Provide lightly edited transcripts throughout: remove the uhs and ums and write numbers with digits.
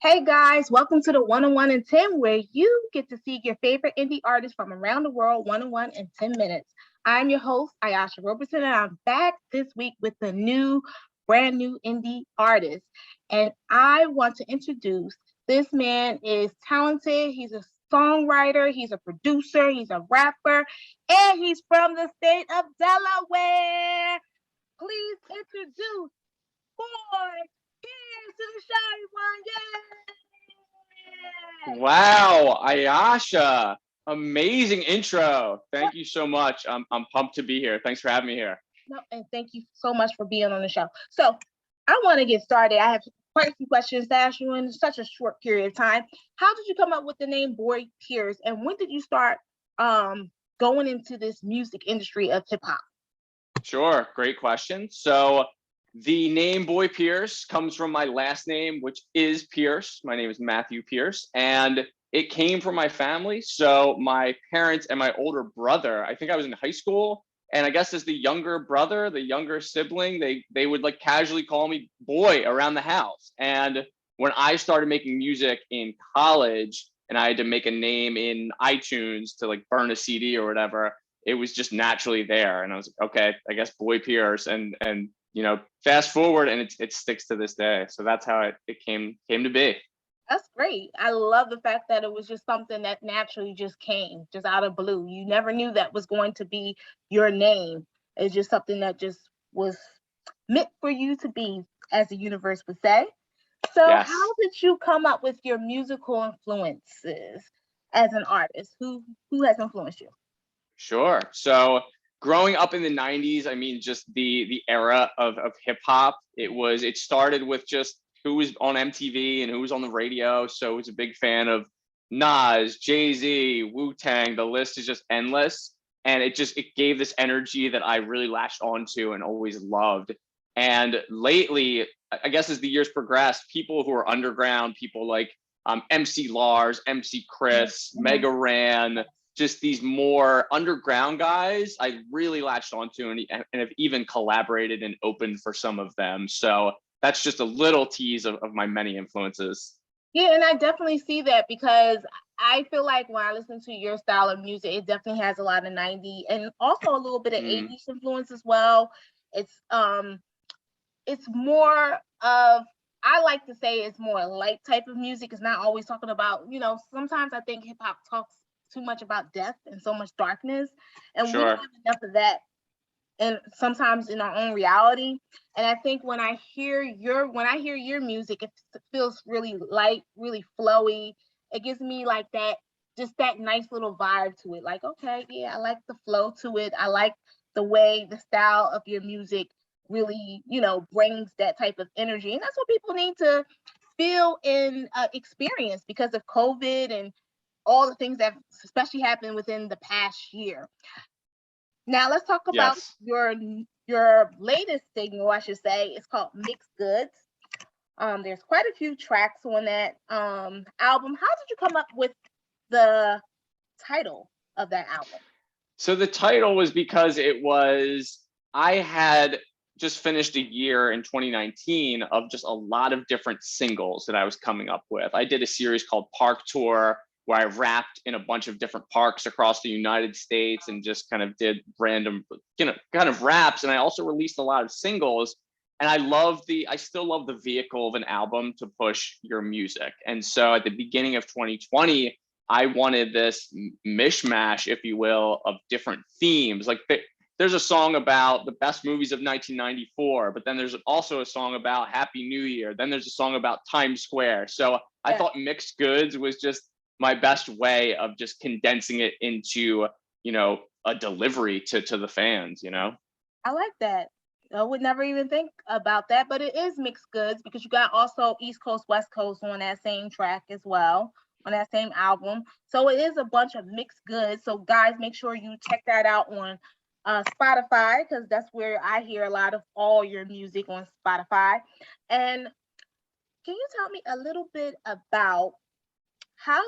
Hey guys, welcome to the 101 in 10, where you get to see your favorite indie artists from around the world 101 in 10 minutes. I'm your host, Ayasha Roberson, and I'm back this week with a brand new indie artist. And I want to introduce this man is talented. He's a songwriter, he's a producer, he's a rapper, and he's from the state of Delaware. Please introduce Boy Pierce to the show, everyone. Wow, Ayasha, amazing intro. Thank you so much. I'm pumped to be here. Thanks for having me here. No, and thank you so much for being on the show. So I want to get started. I have quite a few questions to ask you in such a short period of time. How did you come up with the name Boy Pierce, and when did you start going into this music industry of hip hop? Sure, great question. So the name Boy Pierce comes from my last name, which is Pierce. My name is Matthew Pierce, and it came from my family. So my parents and my older brother, I think I was in high school, and I guess as the younger brother, the younger sibling, they would like casually call me Boy around the house. And when I started making music in college and I had to make a name in iTunes to like burn a CD or whatever, it was just naturally there. And I was like, okay, I guess Boy Pierce. And fast forward and it sticks to this day. So that's how it came to be. That's great. I love the fact that it was just something that naturally just came, just out of blue. You never knew that was going to be your name. It's just something that just was meant for you to be, as the universe would say. So, Yes. how did you come up with your musical influences as an artist? Who has influenced you? Sure. So growing up in the 90s, I mean, just the era of hip hop, it started with just who was on MTV and who was on the radio. So I was a big fan of Nas, Jay-Z, Wu-Tang. The list is just endless. And it gave this energy that I really latched onto and always loved. And lately, I guess as the years progressed, people who are underground, people like MC Lars, MC Chris, Mhm. Mega Ran, just these more underground guys I really latched onto and have even collaborated and opened for some of them. So that's just a little tease of my many influences. Yeah, and I definitely see that because I feel like when I listen to your style of music, it definitely has a lot of 90s and also a little bit of Mm, 80s influence as well. It's um it's more of, I like to say it's more light type of music. It's not always talking about, sometimes I think hip hop talks too much about death and so much darkness, and we don't sure. have enough of that, and sometimes in our own reality. And I think when I hear your music, it feels really light, really flowy. It gives me like that, just that nice little vibe to it. Like, okay, yeah, I like the flow to it. I like the way the style of your music really, brings that type of energy. And that's what people need to feel and experience because of COVID and all the things that especially happened within the past year. Now let's talk about Yes. your latest single, I should say. It's called Mixed Goods. There's quite a few tracks on that album. How did you come up with the title of that album? So the title was because I had just finished a year in 2019 of just a lot of different singles that I was coming up with. I did a series called Park Tour where I rapped in a bunch of different parks across the United States and just kind of did random, kind of raps. And I also released a lot of singles. And I still love the vehicle of an album to push your music. And so at the beginning of 2020, I wanted this mishmash, if you will, of different themes. Like there's a song about the best movies of 1994, but then there's also a song about Happy New Year. Then there's a song about Times Square. So I Yeah, thought Mixed Goods was just my best way of just condensing it into, a delivery to the fans. I like that. I would never even think about that, but it is mixed goods because you got also East Coast, West Coast on that same track as well, on that same album. So it is a bunch of mixed goods. So guys, make sure you check that out on Spotify because that's where I hear a lot of all your music on Spotify. And can you tell me a little bit about how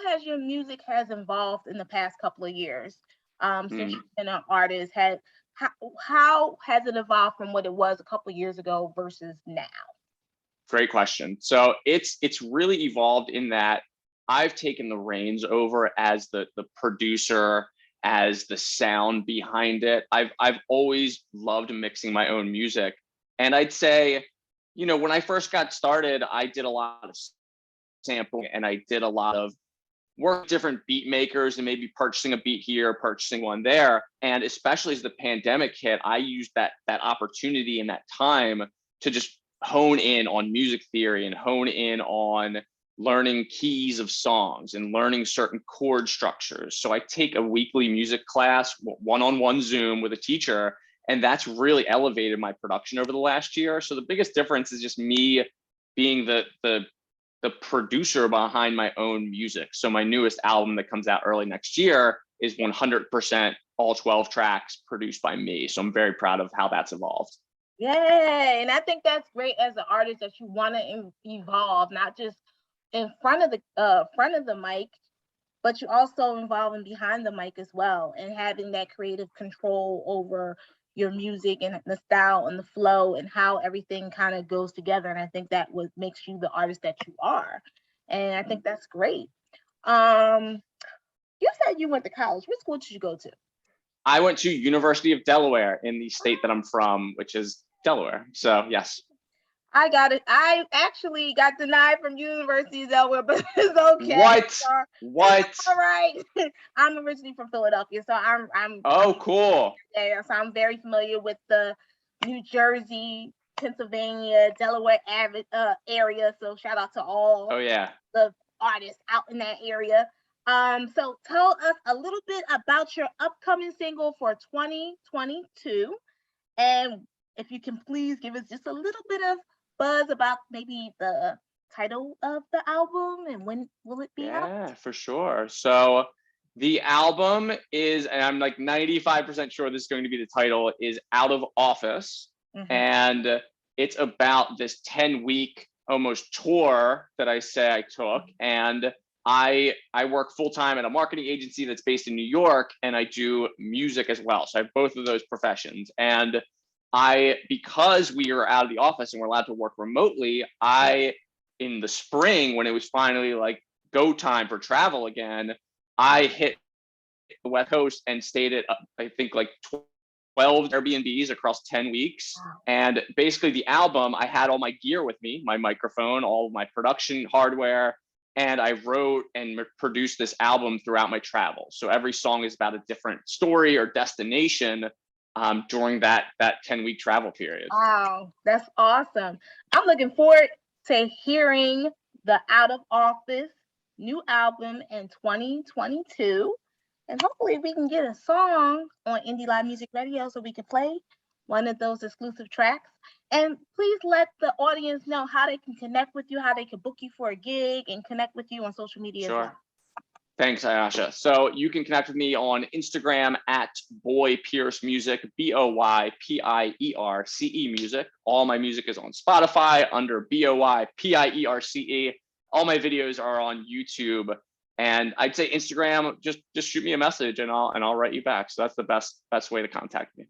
has your music has evolved in the past couple of years since Mm. you've been an artist? How, how has it evolved from what it was a couple of years ago versus now? Great question. So it's really evolved in that I've taken the reins over as the producer, as the sound behind it. I've always loved mixing my own music. And I'd say, when I first got started, I did a lot of sampling and I did a lot of work with different beat makers and maybe purchasing a beat here, purchasing one there. And especially as the pandemic hit, I used that opportunity and that time to just hone in on music theory and hone in on learning keys of songs and learning certain chord structures. So I take a weekly music class, one-on-one Zoom with a teacher, and that's really elevated my production over the last year. So the biggest difference is just me being the producer behind my own music. So my newest album that comes out early next year is 100% all 12 tracks produced by me. So I'm very proud of how that's evolved. Yeah, and I think that's great as an artist that you want to evolve, not just in front of the mic, but you also involving behind the mic as well, and having that creative control over your music and the style and the flow and how everything kind of goes together. And I think that what makes you the artist that you are. And I think that's great. You said you went to college. What school did you go to? I went to University of Delaware in the state that I'm from, which is Delaware. So yes. I got it. I actually got denied from University of Delaware, but it's okay. What? It's all right. I'm originally from Philadelphia, so I'm. Oh, cool. Yeah, so I'm very familiar with the New Jersey, Pennsylvania, Delaware area. So shout out to all. Oh yeah. The artists out in that area. So tell us a little bit about your upcoming single for 2022, and if you can please give us just a little bit of buzz about maybe the title of the album and when will it be out? Yeah, for sure. So the album is, and I'm like 95% sure this is going to be the title, is Out of Office. Mm-hmm. And it's about this 10-week almost tour that I say I took. And I work full-time at a marketing agency that's based in New York, and I do music as well. So I have both of those professions. And because we are out of the office and we're allowed to work remotely, in the spring, when it was finally like go time for travel again, I hit the West Coast and stayed at, I think, like 12 Airbnbs across 10 weeks. And basically the album, I had all my gear with me, my microphone, all of my production hardware, and I wrote and produced this album throughout my travels. So every song is about a different story or destination during that 10-week travel period. Wow, that's awesome. I'm looking forward to hearing the Out of Office new album in 2022. And hopefully we can get a song on Indie Live Music Radio so we can play one of those exclusive tracks. And please let the audience know how they can connect with you, how they can book you for a gig and connect with you on social media. Sure. As well. Thanks, Ayasha. So you can connect with me on Instagram at Boy Pierce Music, BOYPIERCE Music. All my music is on Spotify under BOYPIERCE. All my videos are on YouTube. And I'd say Instagram, just shoot me a message and I'll write you back. So that's the best way to contact me.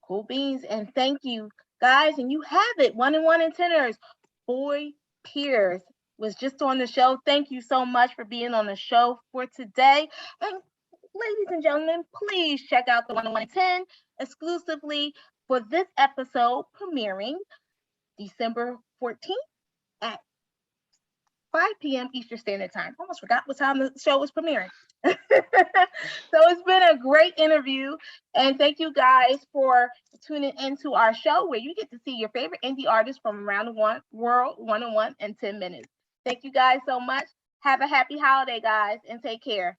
Cool beans. And thank you, guys. And you have it. 1 and 1 tenors. Boy Pierce was just on the show. Thank you so much for being on the show for today. And ladies and gentlemen, please check out the 10110 exclusively for this episode premiering December 14th at 5 p.m. Eastern Standard Time. Almost forgot what time the show was premiering. So it's been a great interview. And thank you guys for tuning into our show where you get to see your favorite indie artists from around the world, 1-on-1 in 10 minutes. Thank you guys so much. Have a happy holiday, guys, and take care.